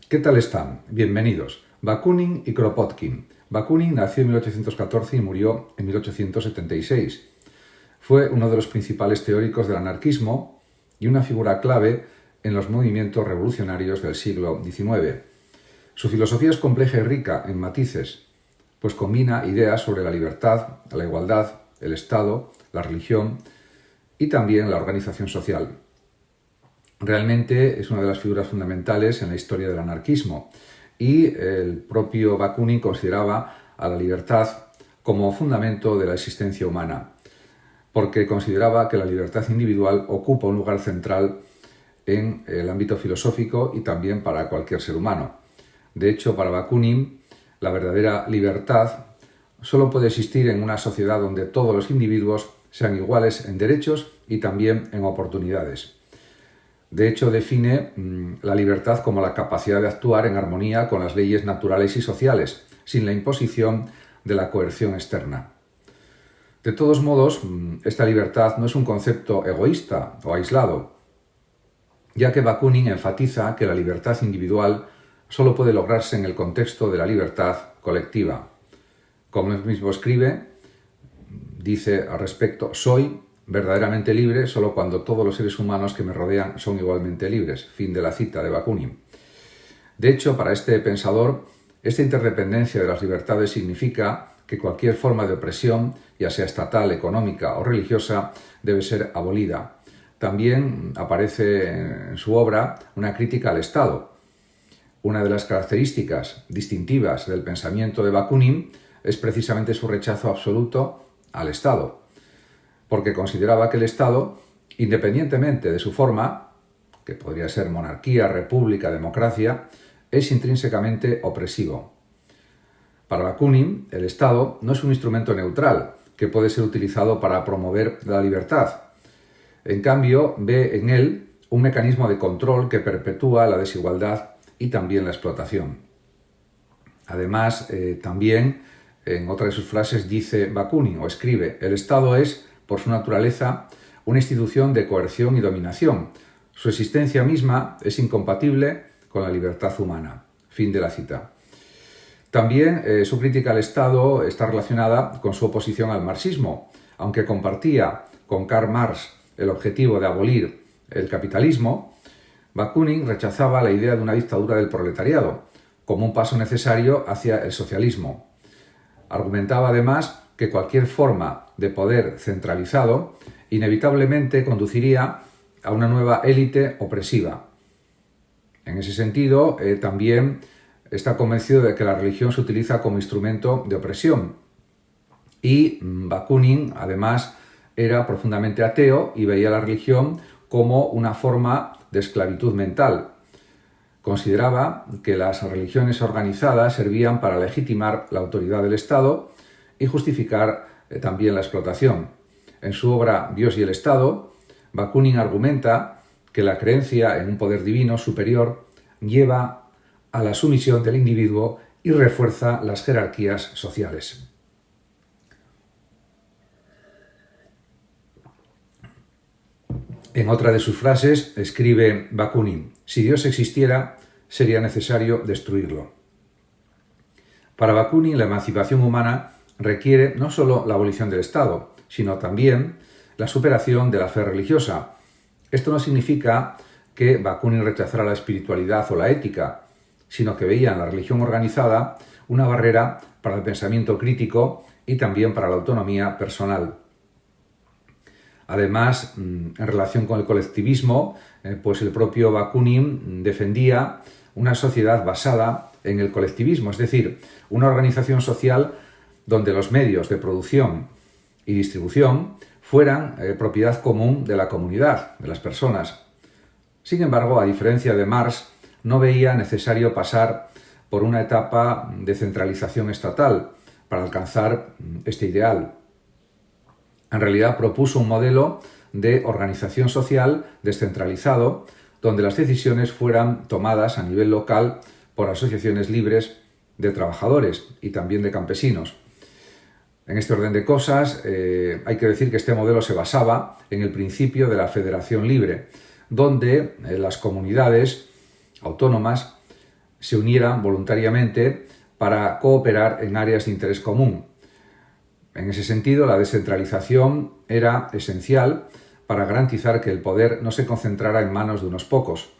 ¿Qué tal están? Bienvenidos. Bakunin y Kropotkin. Bakunin nació en 1814 y murió en 1876. Fue uno de los principales teóricos del anarquismo y una figura clave en los movimientos revolucionarios del siglo XIX. Su filosofía es compleja y rica en matices, pues combina ideas sobre la libertad, la igualdad, el Estado, la religión y también la organización social. Realmente es una de las figuras fundamentales en la historia del anarquismo y el propio Bakunin consideraba a la libertad como fundamento de la existencia humana, porque consideraba que la libertad individual ocupa un lugar central en el ámbito filosófico y también para cualquier ser humano. De hecho, para Bakunin, la verdadera libertad solo puede existir en una sociedad donde todos los individuos sean iguales en derechos y también en oportunidades. De hecho, define la libertad como la capacidad de actuar en armonía con las leyes naturales y sociales, sin la imposición de la coerción externa. De todos modos, esta libertad no es un concepto egoísta o aislado, ya que Bakunin enfatiza que la libertad individual solo puede lograrse en el contexto de la libertad colectiva. Como él mismo escribe, dice al respecto: soy verdaderamente libre solo cuando todos los seres humanos que me rodean son igualmente libres. Fin de la cita de Bakunin. De hecho, para este pensador, esta interdependencia de las libertades significa que cualquier forma de opresión, ya sea estatal, económica o religiosa, debe ser abolida. También aparece en su obra una crítica al Estado. Una de las características distintivas del pensamiento de Bakunin es precisamente su rechazo absoluto al Estado, porque consideraba que el Estado, independientemente de su forma, que podría ser monarquía, república, democracia, es intrínsecamente opresivo. Para Bakunin, el Estado no es un instrumento neutral que puede ser utilizado para promover la libertad. En cambio, ve en él un mecanismo de control que perpetúa la desigualdad y también la explotación. Además, también en otra de sus frases dice Bakunin o escribe: el Estado es, por su naturaleza, una institución de coerción y dominación. Su existencia misma es incompatible con la libertad humana. Fin de la cita. También su crítica al Estado está relacionada con su oposición al marxismo. Aunque compartía con Karl Marx el objetivo de abolir el capitalismo, Bakunin rechazaba la idea de una dictadura del proletariado como un paso necesario hacia el socialismo. Argumentaba además que cualquier forma de poder centralizado inevitablemente conduciría a una nueva élite opresiva. En ese sentido, también está convencido de que la religión se utiliza como instrumento de opresión. Y Bakunin, además, era profundamente ateo y veía la religión como una forma de esclavitud mental. Consideraba que las religiones organizadas servían para legitimar la autoridad del Estado y justificar también la explotación. En su obra Dios y el Estado, Bakunin argumenta que la creencia en un poder divino superior lleva a la sumisión del individuo y refuerza las jerarquías sociales. En otra de sus frases escribe Bakunin: si Dios existiera, sería necesario destruirlo. Para Bakunin, la emancipación humana requiere no solo la abolición del Estado, sino también la superación de la fe religiosa. Esto no significa que Bakunin rechazara la espiritualidad o la ética, sino que veía en la religión organizada una barrera para el pensamiento crítico y también para la autonomía personal. Además, en relación con el colectivismo, pues el propio Bakunin defendía una sociedad basada en el colectivismo, es decir, una organización social donde los medios de producción y distribución fueran propiedad común de la comunidad, de las personas. Sin embargo, a diferencia de Marx, no veía necesario pasar por una etapa de centralización estatal para alcanzar este ideal. En realidad propuso un modelo de organización social descentralizado, donde las decisiones fueran tomadas a nivel local por asociaciones libres de trabajadores y también de campesinos. En este orden de cosas, hay que decir que este modelo se basaba en el principio de la federación libre, donde las comunidades autónomas se unieran voluntariamente para cooperar en áreas de interés común. En ese sentido, la descentralización era esencial para garantizar que el poder no se concentrara en manos de unos pocos.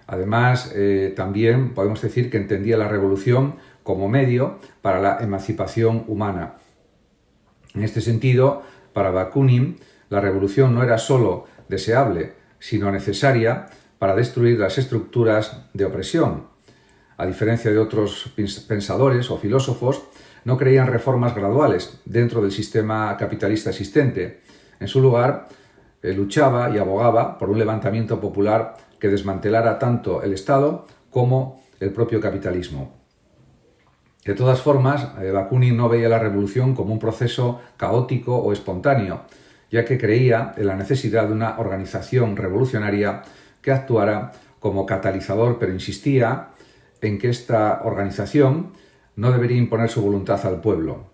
Además, también podemos decir que entendía la revolución como medio para la emancipación humana. En este sentido, para Bakunin, la revolución no era sólo deseable, sino necesaria para destruir las estructuras de opresión. A diferencia de otros pensadores o filósofos, no creían reformas graduales dentro del sistema capitalista existente. En su lugar, luchaba y abogaba por un levantamiento popular que desmantelara tanto el Estado como el propio capitalismo. De todas formas, Bakunin no veía la revolución como un proceso caótico o espontáneo, ya que creía en la necesidad de una organización revolucionaria que actuara como catalizador, pero insistía en que esta organización no debería imponer su voluntad al pueblo.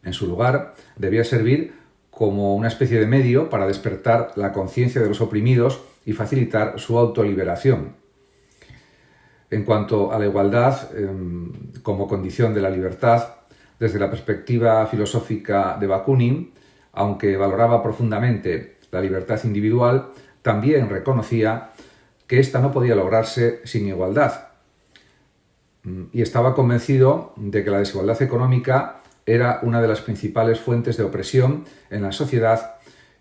En su lugar, debía servir como una especie de medio para despertar la conciencia de los oprimidos y facilitar su autoliberación. En cuanto a la igualdad como condición de la libertad, desde la perspectiva filosófica de Bakunin, aunque valoraba profundamente la libertad individual, también reconocía que ésta no podía lograrse sin igualdad. Y estaba convencido de que la desigualdad económica era una de las principales fuentes de opresión en la sociedad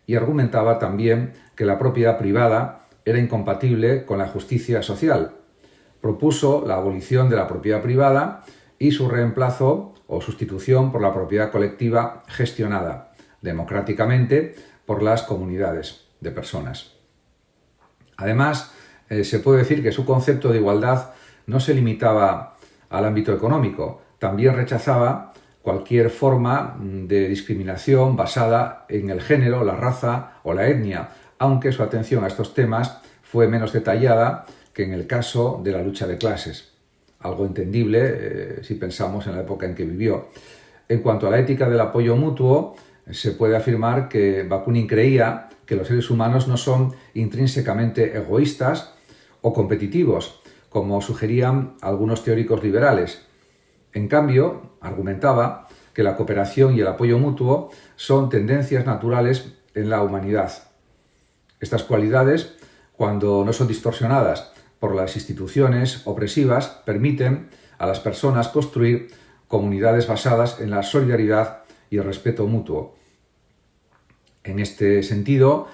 y argumentaba también que la propiedad privada era incompatible con la justicia social. Propuso la abolición de la propiedad privada y su reemplazo o sustitución por la propiedad colectiva gestionada democráticamente por las comunidades de personas. Además, se puede decir que su concepto de igualdad no se limitaba al ámbito económico, también rechazaba cualquier forma de discriminación basada en el género, la raza o la etnia, aunque su atención a estos temas fue menos detallada que en el caso de la lucha de clases. Algo entendible si pensamos en la época en que vivió. En cuanto a la ética del apoyo mutuo, se puede afirmar que Bakunin creía que los seres humanos no son intrínsecamente egoístas o competitivos, como sugerían algunos teóricos liberales. En cambio, argumentaba que la cooperación y el apoyo mutuo son tendencias naturales en la humanidad. Estas cualidades, cuando no son distorsionadas por las instituciones opresivas, permiten a las personas construir comunidades basadas en la solidaridad y el respeto mutuo. En este sentido,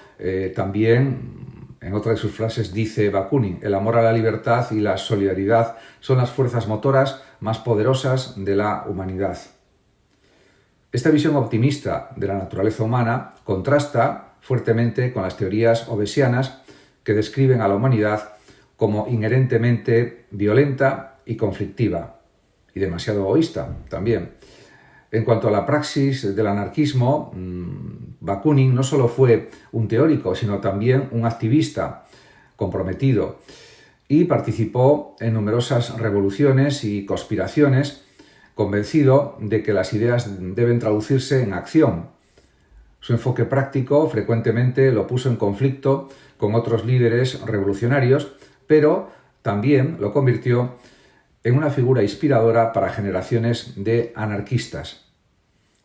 también en otra de sus frases dice Bakunin: el amor a la libertad y la solidaridad son las fuerzas motoras más poderosas de la humanidad. Esta visión optimista de la naturaleza humana contrasta fuertemente con las teorías obesianas que describen a la humanidad como inherentemente violenta y conflictiva, y demasiado egoísta también. En cuanto a la praxis del anarquismo, Bakunin no solo fue un teórico, sino también un activista comprometido y participó en numerosas revoluciones y conspiraciones, convencido de que las ideas deben traducirse en acción. Su enfoque práctico frecuentemente lo puso en conflicto con otros líderes revolucionarios, pero también lo convirtió en una figura inspiradora para generaciones de anarquistas,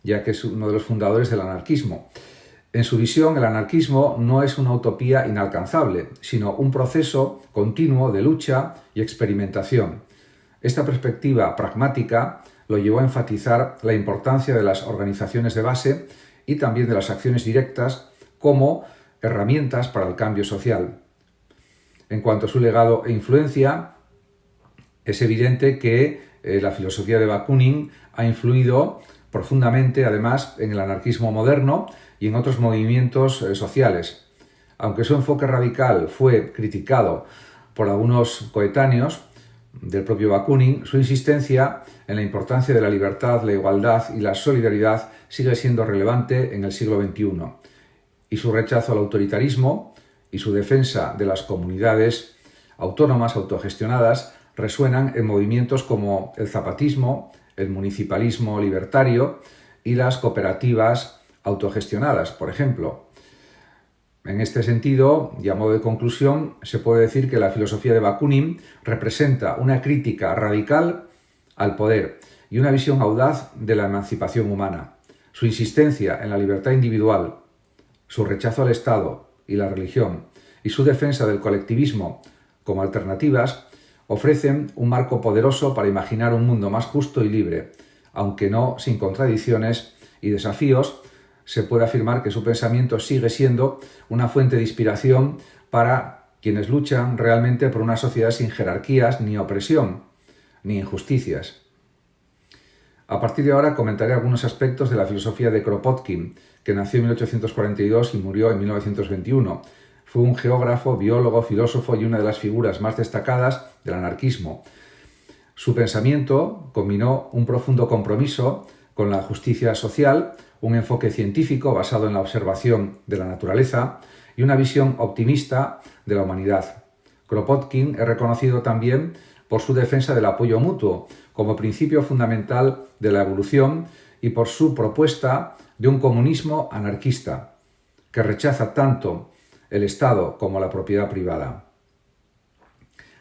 ya que es uno de los fundadores del anarquismo. En su visión, el anarquismo no es una utopía inalcanzable, sino un proceso continuo de lucha y experimentación. Esta perspectiva pragmática lo llevó a enfatizar la importancia de las organizaciones de base y también de las acciones directas como herramientas para el cambio social. En cuanto a su legado e influencia, es evidente que la filosofía de Bakunin ha influido profundamente, además, en el anarquismo moderno y en otros movimientos sociales. Aunque su enfoque radical fue criticado por algunos coetáneos del propio Bakunin, su insistencia en la importancia de la libertad, la igualdad y la solidaridad sigue siendo relevante en el siglo XXI. Y su rechazo al autoritarismo y su defensa de las comunidades autónomas, autogestionadas, resuenan en movimientos como el zapatismo, el municipalismo libertario y las cooperativas autogestionadas, por ejemplo. En este sentido, y a modo de conclusión, se puede decir que la filosofía de Bakunin representa una crítica radical al poder y una visión audaz de la emancipación humana. Su insistencia en la libertad individual, su rechazo al Estado y la religión y su defensa del colectivismo como alternativas ofrecen un marco poderoso para imaginar un mundo más justo y libre, aunque no sin contradicciones y desafíos. Se puede afirmar que su pensamiento sigue siendo una fuente de inspiración para quienes luchan realmente por una sociedad sin jerarquías, ni opresión, ni injusticias. A partir de ahora comentaré algunos aspectos de la filosofía de Kropotkin, que nació en 1842 y murió en 1921. Fue un geógrafo, biólogo, filósofo y una de las figuras más destacadas del anarquismo. Su pensamiento combinó un profundo compromiso con la justicia social, un enfoque científico basado en la observación de la naturaleza y una visión optimista de la humanidad. Kropotkin es reconocido también por su defensa del apoyo mutuo como principio fundamental de la evolución y por su propuesta de un comunismo anarquista que rechaza tanto el Estado como la propiedad privada.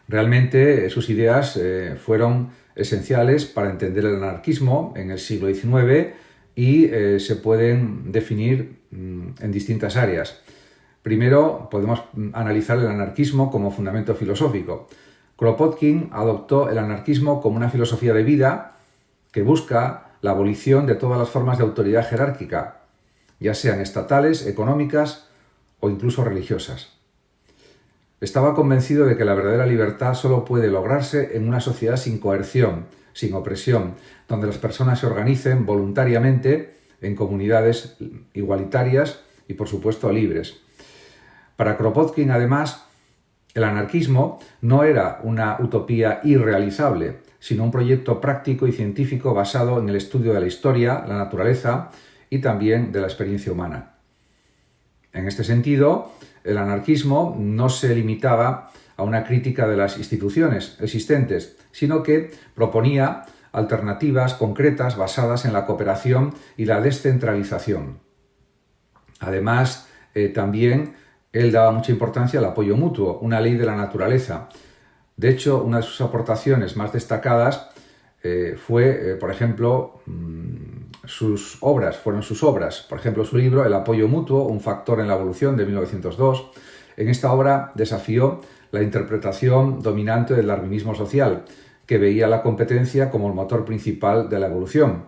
Realmente sus ideas fueron esenciales para entender el anarquismo en el siglo XIX y se pueden definir en distintas áreas. Primero, podemos analizar el anarquismo como fundamento filosófico. Kropotkin adoptó el anarquismo como una filosofía de vida que busca la abolición de todas las formas de autoridad jerárquica, ya sean estatales, económicas o incluso religiosas. Estaba convencido de que la verdadera libertad solo puede lograrse en una sociedad sin coerción, sin opresión, donde las personas se organicen voluntariamente en comunidades igualitarias y, por supuesto, libres. Para Kropotkin, además, el anarquismo no era una utopía irrealizable, sino un proyecto práctico y científico basado en el estudio de la historia, la naturaleza y también de la experiencia humana. En este sentido, el anarquismo no se limitaba a una crítica de las instituciones existentes, sino que proponía alternativas concretas basadas en la cooperación y la descentralización. Además, también él daba mucha importancia al apoyo mutuo, una ley de la naturaleza. De hecho, una de sus aportaciones más destacadas fue, por ejemplo, sus obras. Por ejemplo, su libro El apoyo mutuo, un factor en la evolución, de 1902. En esta obra desafió la interpretación dominante del darwinismo social, que veía la competencia como el motor principal de la evolución.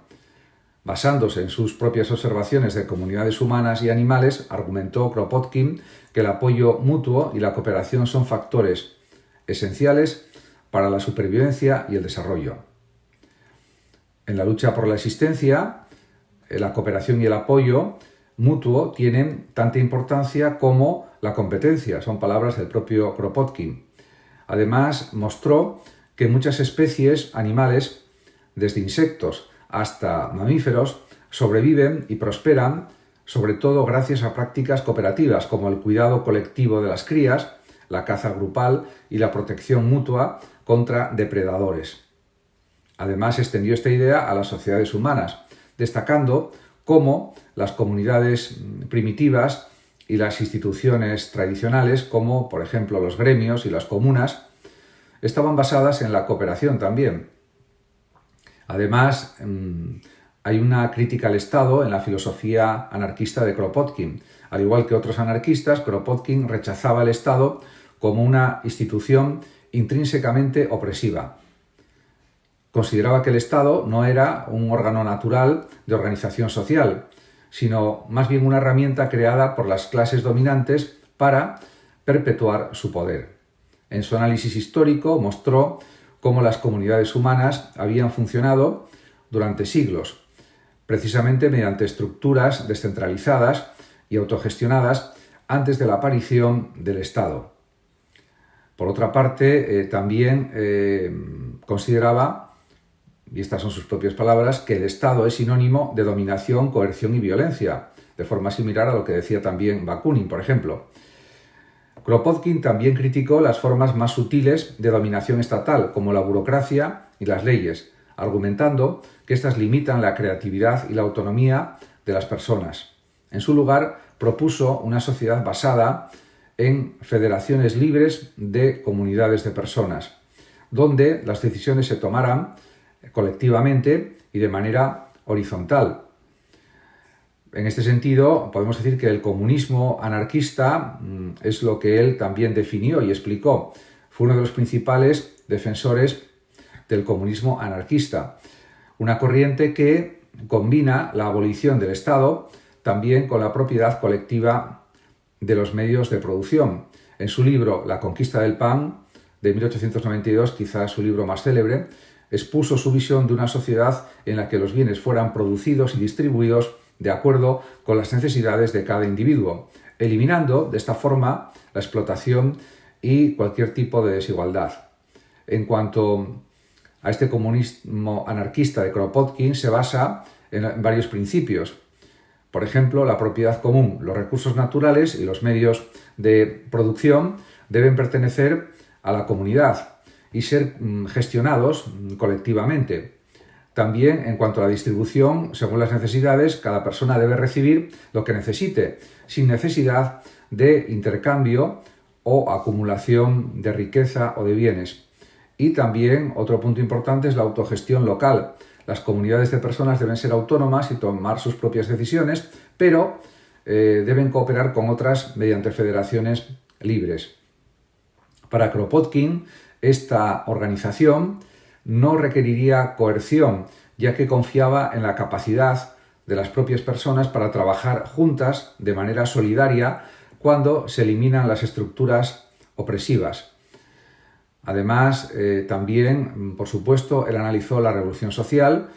Basándose en sus propias observaciones de comunidades humanas y animales, argumentó Kropotkin que el apoyo mutuo y la cooperación son factores esenciales para la supervivencia y el desarrollo. En la lucha por la existencia, la cooperación y el apoyo mutuo tienen tanta importancia como la competencia, son palabras del propio Kropotkin. Además, mostró que muchas especies animales, desde insectos hasta mamíferos, sobreviven y prosperan, sobre todo gracias a prácticas cooperativas como el cuidado colectivo de las crías, la caza grupal y la protección mutua contra depredadores. Además, extendió esta idea a las sociedades humanas, destacando cómo las comunidades primitivas y las instituciones tradicionales, como por ejemplo los gremios y las comunas, estaban basadas en la cooperación también. Además, hay una crítica al Estado en la filosofía anarquista de Kropotkin. Al igual que otros anarquistas, Kropotkin rechazaba el Estado como una institución intrínsecamente opresiva. Consideraba que el Estado no era un órgano natural de organización social, sino más bien una herramienta creada por las clases dominantes para perpetuar su poder. En su análisis histórico mostró cómo las comunidades humanas habían funcionado durante siglos, precisamente mediante estructuras descentralizadas y autogestionadas antes de la aparición del Estado. Por otra parte, también consideraba, y estas son sus propias palabras, que el Estado es sinónimo de dominación, coerción y violencia, de forma similar a lo que decía también Bakunin, por ejemplo. Kropotkin también criticó las formas más sutiles de dominación estatal, como la burocracia y las leyes, argumentando que éstas limitan la creatividad y la autonomía de las personas. En su lugar, propuso una sociedad basada en federaciones libres de comunidades de personas, donde las decisiones se tomaran colectivamente y de manera horizontal. En este sentido, podemos decir que el comunismo anarquista es lo que él también definió y explicó. Fue uno de los principales defensores del comunismo anarquista, una corriente que combina la abolición del Estado también con la propiedad colectiva de los medios de producción. En su libro La conquista del pan, de 1892, quizás su libro más célebre, expuso su visión de una sociedad en la que los bienes fueran producidos y distribuidos de acuerdo con las necesidades de cada individuo, eliminando de esta forma la explotación y cualquier tipo de desigualdad. En cuanto a este comunismo anarquista de Kropotkin, se basa en varios principios. Por ejemplo, la propiedad común, los recursos naturales y los medios de producción deben pertenecer a la comunidad y ser gestionados colectivamente. También, en cuanto a la distribución, según las necesidades, cada persona debe recibir lo que necesite, sin necesidad de intercambio o acumulación de riqueza o de bienes. Y también, otro punto importante es la autogestión local. Las comunidades de personas deben ser autónomas y tomar sus propias decisiones, pero deben cooperar con otras mediante federaciones libres. Para Kropotkin, esta organización no requeriría coerción, ya que confiaba en la capacidad de las propias personas para trabajar juntas de manera solidaria cuando se eliminan las estructuras opresivas. Además, también, por supuesto, él analizó la revolución social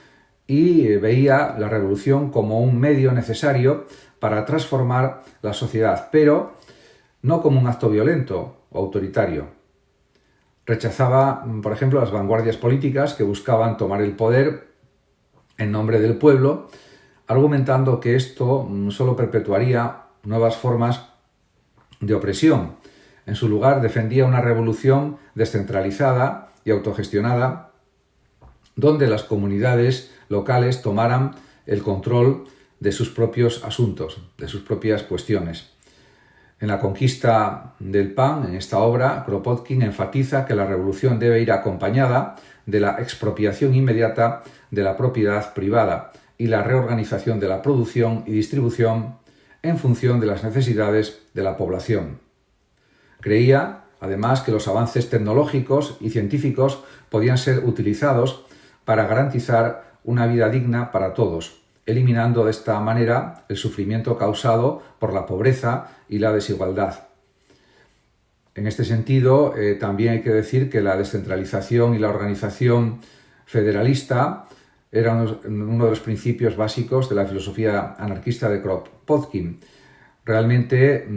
y veía la revolución como un medio necesario para transformar la sociedad, pero no como un acto violento o autoritario. Rechazaba, por ejemplo, las vanguardias políticas que buscaban tomar el poder en nombre del pueblo, argumentando que esto solo perpetuaría nuevas formas de opresión. En su lugar, defendía una revolución descentralizada y autogestionada, donde las comunidades locales tomaran el control de sus propios asuntos, de sus propias cuestiones. En La conquista del pan, en esta obra, Kropotkin enfatiza que la revolución debe ir acompañada de la expropiación inmediata de la propiedad privada y la reorganización de la producción y distribución en función de las necesidades de la población. Creía, además, que los avances tecnológicos y científicos podían ser utilizados para garantizar una vida digna para todos, eliminando de esta manera el sufrimiento causado por la pobreza y la desigualdad. En este sentido, también hay que decir que la descentralización y la organización federalista eran uno de los principios básicos de la filosofía anarquista de Kropotkin. Realmente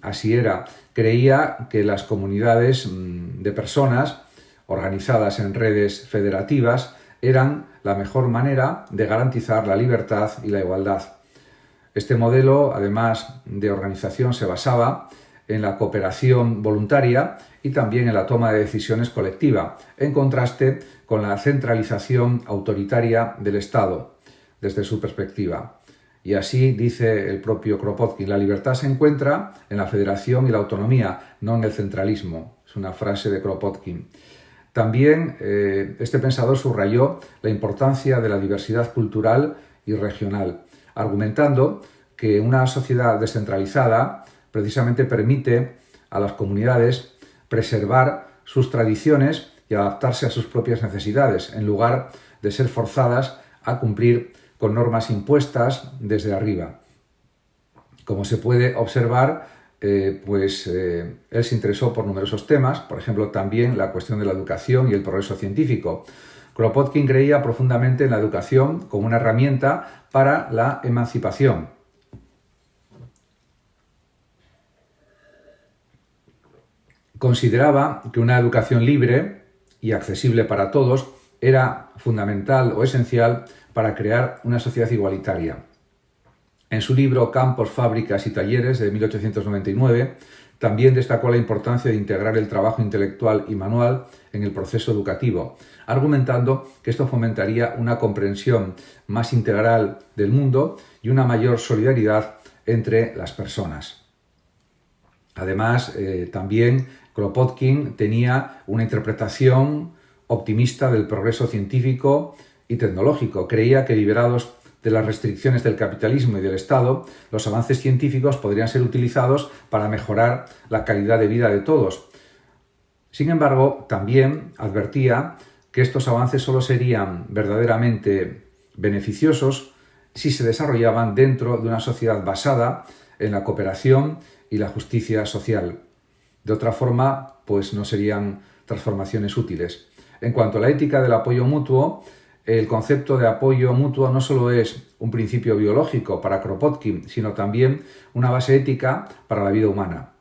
así era. Creía que las comunidades de personas organizadas en redes federativas eran la mejor manera de garantizar la libertad y la igualdad. Este modelo, además de organización, se basaba en la cooperación voluntaria y también en la toma de decisiones colectiva, en contraste con la centralización autoritaria del Estado, desde su perspectiva. Y así dice el propio Kropotkin: la libertad se encuentra en la federación y la autonomía, no en el centralismo. Es una frase de Kropotkin. También este pensador subrayó la importancia de la diversidad cultural y regional, argumentando que una sociedad descentralizada precisamente permite a las comunidades preservar sus tradiciones y adaptarse a sus propias necesidades, en lugar de ser forzadas a cumplir con normas impuestas desde arriba. Como se puede observar, él se interesó por numerosos temas, por ejemplo, también la cuestión de la educación y el progreso científico. Kropotkin creía profundamente en la educación como una herramienta para la emancipación. Consideraba que una educación libre y accesible para todos era fundamental o esencial para crear una sociedad igualitaria. En su libro Campos, fábricas y talleres de 1899, También destacó la importancia de integrar el trabajo intelectual y manual en el proceso educativo, argumentando que esto fomentaría una comprensión más integral del mundo y una mayor solidaridad entre las personas. Además, también Kropotkin tenía una interpretación optimista del progreso científico y tecnológico. Creía que, liberados de las restricciones del capitalismo y del Estado, los avances científicos podrían ser utilizados para mejorar la calidad de vida de todos. Sin embargo, también advertía que estos avances solo serían verdaderamente beneficiosos si se desarrollaban dentro de una sociedad basada en la cooperación y la justicia social. De otra forma, pues no serían transformaciones útiles. En cuanto a la ética del apoyo mutuo, el concepto de apoyo mutuo no solo es un principio biológico para Kropotkin, sino también una base ética para la vida humana.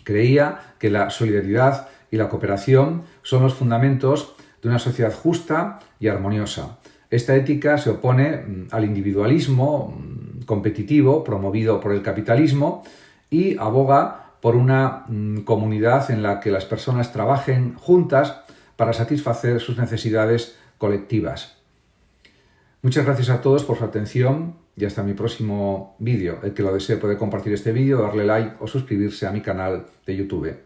Creía que la solidaridad y la cooperación son los fundamentos de una sociedad justa y armoniosa. Esta ética se opone al individualismo competitivo promovido por el capitalismo y aboga por una comunidad en la que las personas trabajen juntas para satisfacer sus necesidades colectivas. Muchas gracias a todos por su atención y hasta mi próximo vídeo. El que lo desee puede compartir este vídeo, darle like o suscribirse a mi canal de YouTube.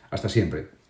Hasta siempre.